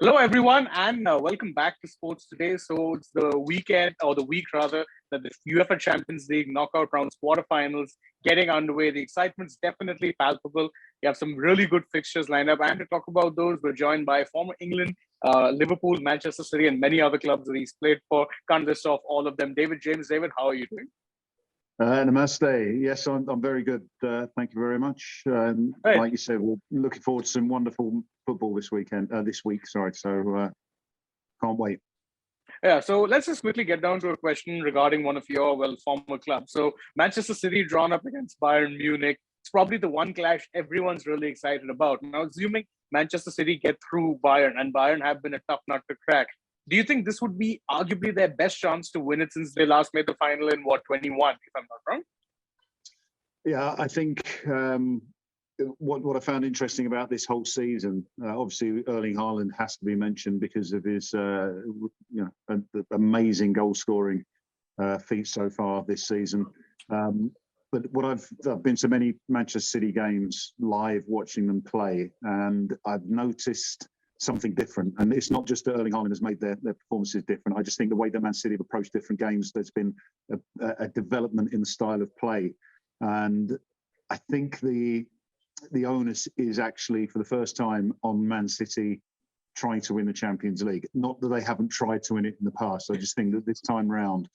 Hello, everyone, and welcome back to Sports Today. So it's the weekend, or the week rather, that the UEFA Champions League knockout rounds quarterfinals getting underway. The excitement's definitely palpable. We have some really good fixtures lined up, and to talk about those, we're joined by former England, Liverpool, Manchester City, and many other clubs that he's played for. Can't list off all of them. David James, David, how are you doing? Namaste. Yes, I'm very good. Thank you very much. Right. Like you said, we're looking forward to some wonderful football this weekend. This week, sorry. So can't wait. Yeah, so let's just quickly get down to a question regarding one of your, former clubs. So Manchester City drawn up against Bayern Munich. It's probably the one clash everyone's really excited about. Now, assuming Manchester City get through Bayern, and Bayern have been a tough nut to crack, do you think this would be arguably their best chance to win it since they last made the final in, 21, if I'm not wrong? Yeah, I think what I found interesting about this whole season, obviously Erling Haaland has to be mentioned because of his amazing goal scoring feat so far this season. But I've been to many Manchester City games live, watching them play, and I've noticed something different. And it's not just that Erling Haaland has made their performances different. I just think the way that Man City have approached different games, there's been a development in the style of play. And I think the onus is actually, for the first time, on Man City trying to win the Champions League. Not that they haven't tried to win it in the past. I just think that this time round,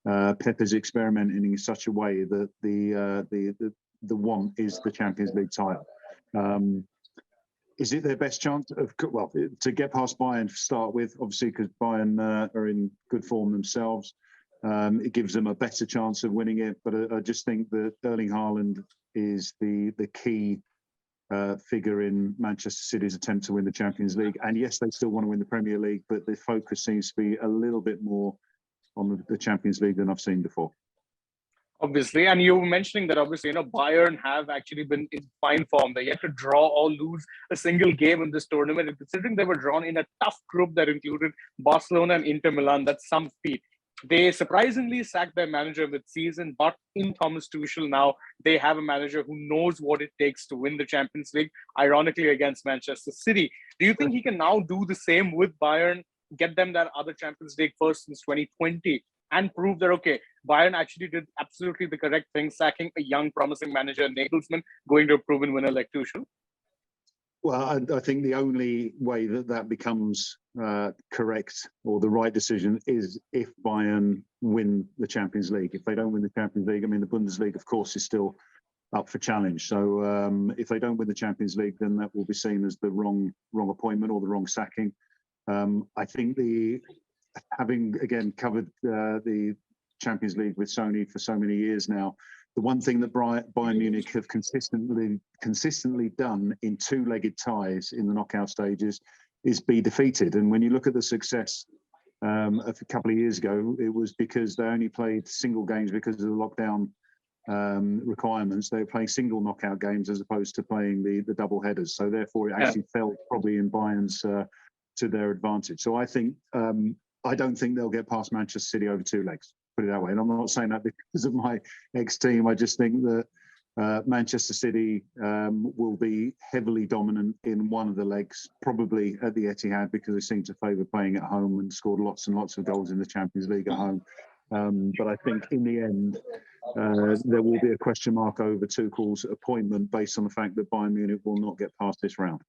Pep is experimenting in such a way that the want is the Champions League title. Is it their best chance to get past Bayern to start with? Obviously, because Bayern are in good form themselves. It gives them a better chance of winning it. But I just think that Erling Haaland is the key figure in Manchester City's attempt to win the Champions League. And yes, they still want to win the Premier League, but the focus seems to be a little bit more on the Champions League than I've seen before. Obviously, and you were mentioning that obviously, Bayern have actually been in fine form. They yet to draw or lose a single game in this tournament. And considering they were drawn in a tough group that included Barcelona and Inter Milan, that's some feat. They surprisingly sacked their manager mid-season, but in Thomas Tuchel now, they have a manager who knows what it takes to win the Champions League, ironically against Manchester City. Do you think he can now do the same with Bayern, get them that other Champions League first since 2020, and prove that, okay, Bayern actually did absolutely the correct thing, sacking a young, promising manager, Nagelsmann, going to a proven winner like Tuchel? Well, I think the only way that becomes correct or the right decision is if Bayern win the Champions League. If they don't win the Champions League, I mean, the Bundesliga, of course, is still up for challenge. So if they don't win the Champions League, then that will be seen as the wrong appointment or the wrong sacking. I think having, again, covered the Champions League with Sony for so many years now, the one thing that Bayern Munich have consistently done in two-legged ties in the knockout stages is be defeated. And when you look at the success a couple of years ago, it was because they only played single games because of the lockdown requirements. They were playing single knockout games as opposed to playing the double headers. So therefore, it actually fell probably in Bayern's to their advantage. So I think I don't think they'll get past Manchester City over two legs. Put it that way. And I'm not saying that because of my ex-team. I just think that Manchester City will be heavily dominant in one of the legs, probably at the Etihad, because they seem to favour playing at home and scored lots and lots of goals in the Champions League at home. But I think in the end, there will be a question mark over Tuchel's appointment based on the fact that Bayern Munich will not get past this round.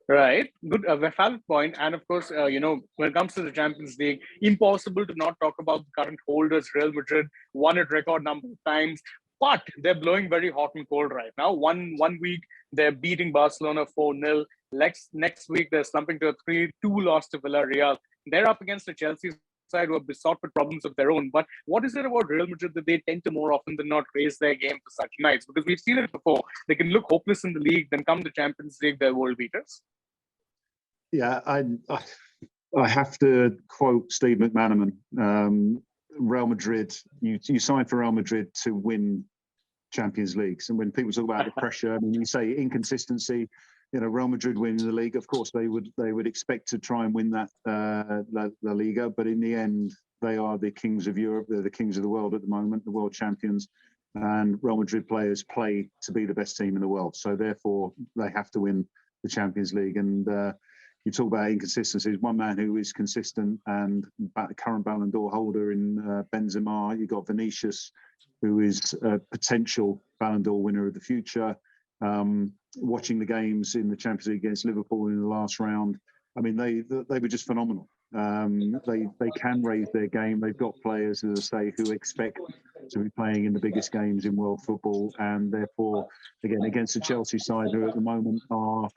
Right. Good. A valid point. And of course, when it comes to the Champions League, impossible to not talk about the current holders. Real Madrid won it record number of times, but they're blowing very hot and cold right now. One week, they're beating Barcelona 4-0. Next week, they're slumping to a 3-2 loss to Villarreal. They're up against the Chelsea side who are besought with problems of their own. But what is it about Real Madrid that they tend to more often than not raise their game for such nights? Because we've seen it before. They can look hopeless in the league, then come to Champions League, they're world beaters. Yeah, I have to quote Steve McManaman. Real Madrid, you signed for Real Madrid to win Champions Leagues. And when people talk about the pressure, I mean, you say inconsistency, Real Madrid winning the league, of course they would expect to try and win that La Liga, but in the end, they are the kings of Europe. They're the kings of the world at the moment, the world champions. And Real Madrid players play to be the best team in the world. So therefore, they have to win the Champions League. And you talk about inconsistencies. One man who is consistent and current Ballon d'Or holder in Benzema. You've got Vinicius, who is a potential Ballon d'Or winner of the future. Watching the games in the Champions League against Liverpool in the last round, I mean, they were just phenomenal. They can raise their game. They've got players, as I say, who expect to be playing in the biggest games in world football, and therefore, again, against the Chelsea side, who at the moment are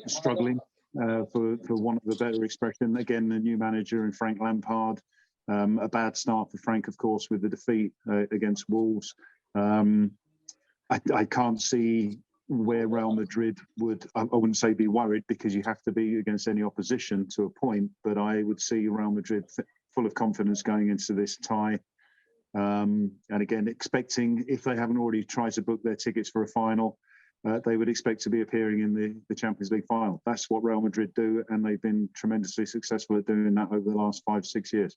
struggling, for want of a better expression. Again, a new manager in Frank Lampard. A bad start for Frank, of course, with the defeat against Wolves. I can't see where Real Madrid would, I wouldn't say be worried, because you have to be against any opposition to a point, but I would see Real Madrid full of confidence going into this tie. And again, expecting, if they haven't already tried to book their tickets for a final, they would expect to be appearing in the Champions League final. That's what Real Madrid do, and they've been tremendously successful at doing that over the last 5-6 years.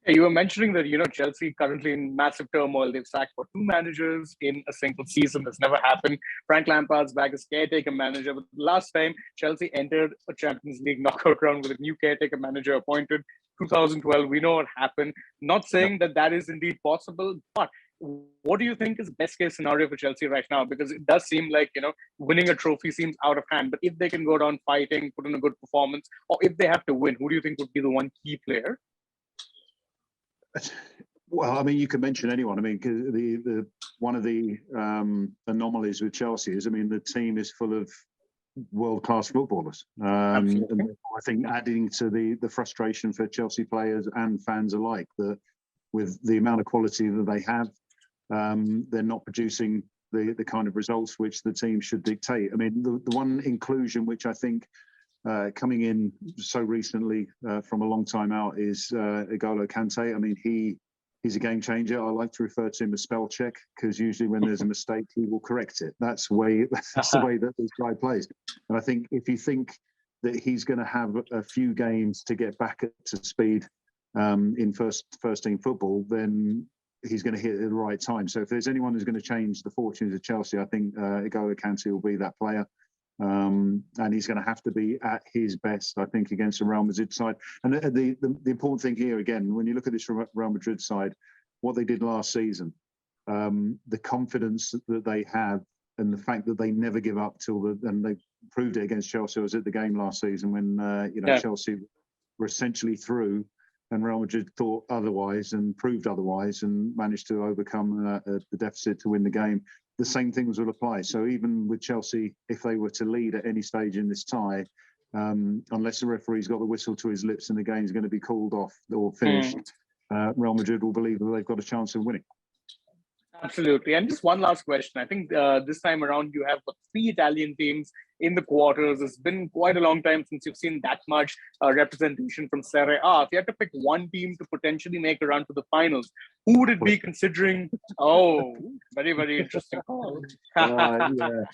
Yeah, you were mentioning that, Chelsea currently in massive turmoil. They've sacked for 2 managers in a single season. That's never happened. Frank Lampard's back as caretaker manager. But last time, Chelsea entered a Champions League knockout round with a new caretaker manager appointed. 2012, we know what happened. Not saying that is indeed possible, but what do you think is best case scenario for Chelsea right now? Because it does seem like, winning a trophy seems out of hand. But if they can go down fighting, put in a good performance, or if they have to win, who do you think would be the one key player? Well, I mean, you can mention anyone. I mean, the one of the anomalies with Chelsea is, I mean, the team is full of world-class footballers. And I think adding to the frustration for Chelsea players and fans alike, that with the amount of quality that they have, they're not producing the kind of results which the team should dictate. I mean, the one inclusion which I think coming in so recently from a long time out is N'Golo Kante. I mean, he's a game changer. I like to refer to him as spell check, because usually when there's a mistake, he will correct it. That's the way that this guy plays. And I think if you think that he's going to have a few games to get back to speed in first team football, then he's going to hit it at the right time. So if there's anyone who's going to change the fortunes of Chelsea, I think N'Golo Kante will be that player. And he's going to have to be at his best, I think, against the Real Madrid side. And the important thing here, again, when you look at this Real Madrid side, what they did last season, the confidence that they have, and the fact that they never give up and they proved it against Chelsea. I was at the game last season when Chelsea were essentially through, and Real Madrid thought otherwise and proved otherwise, and managed to overcome the deficit to win the game. The same things will apply. So even with Chelsea, if they were to lead at any stage in this tie, unless the referee's got the whistle to his lips and the game's going to be called off or finished, Real Madrid will believe that they've got a chance of winning. Absolutely. And just one last question. I think this time around you have 3 Italian teams in the quarters. It's been quite a long time since you've seen that much representation from Serie A. If you had to pick one team to potentially make a run to the finals, who would it be, considering? Oh, very, very interesting call. I'm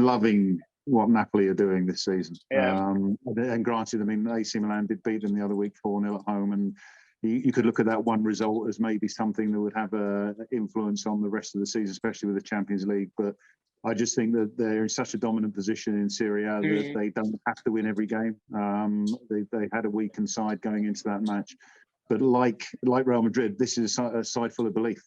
loving what Napoli are doing this season. Yeah. And granted, I mean, AC Milan did beat them the other week 4-0 at home, and you could look at that one result as maybe something that would have an influence on the rest of the season, especially with the Champions League. But I just think that they're in such a dominant position in Serie A that they don't have to win every game. They had a weakened side going into that match. But like Real Madrid, this is a side full of belief,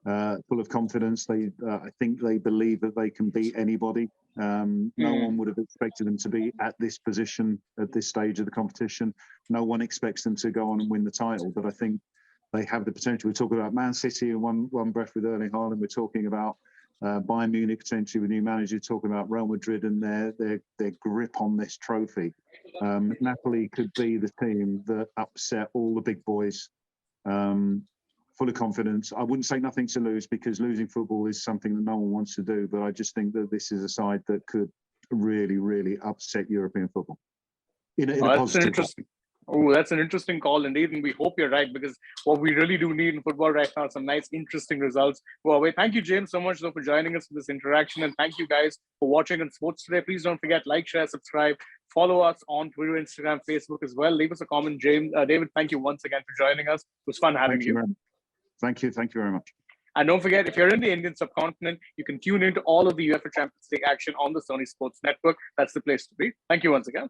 full of confidence. I think they believe that they can beat anybody. No one would have expected them to be at this position at this stage of the competition. No one expects them to go on and win the title, but I think they have the potential. We're talking about Man City in one breath with Erling Haaland. We're talking about Bayern Munich potentially with new manager. We're talking about Real Madrid and their grip on this trophy. Napoli could be the team that upset all the big boys. Full of confidence. I wouldn't say nothing to lose, because losing football is something that no one wants to do. But I just think that this is a side that could really, really upset European football in a positive way. That's an interesting call indeed, and we hope you're right, because what we really do need in football right now is some nice, interesting results. Well, thank you, James, so much for joining us for this interaction, and thank you guys for watching on Sports Today. Please don't forget, like, share, subscribe, follow us on Twitter, Instagram, Facebook as well. Leave us a comment, James. David, thank you once again for joining us. It was fun having you. Thank you very much. And don't forget, if you're in the Indian subcontinent, you can tune into all of the UEFA Champions League action on the Sony Sports Network. That's the place to be. Thank you once again.